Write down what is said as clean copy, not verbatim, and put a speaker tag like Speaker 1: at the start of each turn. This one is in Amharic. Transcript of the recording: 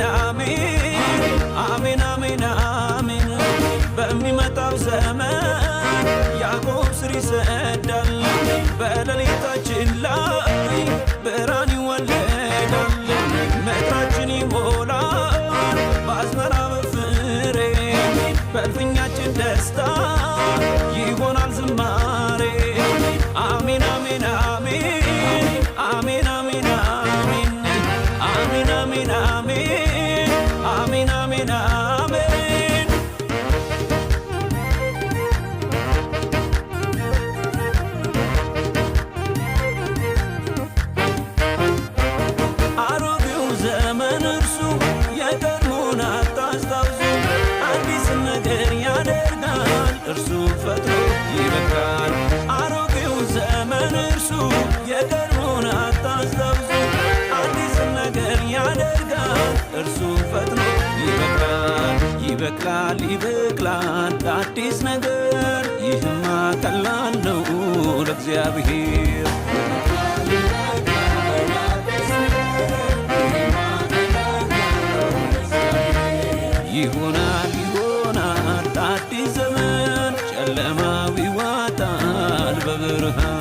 Speaker 1: አሜን አሜን አሜን አሜን አሜን በሚመጣው ዘመን ያዕቆብ ስር ይሰዳል በሌሊታችን ላይ ብርሃን ይወለዳል ምድራችን ይሞላል በአዝመራ በፍሬ በእልፍኛችን ደስታ ይሆናል ዝማሬ አሜን አሜን አሜን አሜን አሜን አሜን አሜን አሜን አሜን አሜን አሜን አሮጌው ዘመን እርሱ የቀድሞውን አታስታውሱ አዲስ ነገር ያደርጋል እርሱ ፈጥኖ ይበቃል አሮጌው ዘመን እርሱ የቀድሞውን አታስታውሱ አዲስ ነገር ያደርጋል እርሱ ፈጥኖ ይበቃል ይበቅላል ይበቅላል አዲስ ነገር ይህማ ቀላል ነው ለእግዚአብሔር ይሆናል ይሆናል አዲስ ዘመን ጨለማው ይዋጣል በብርሃን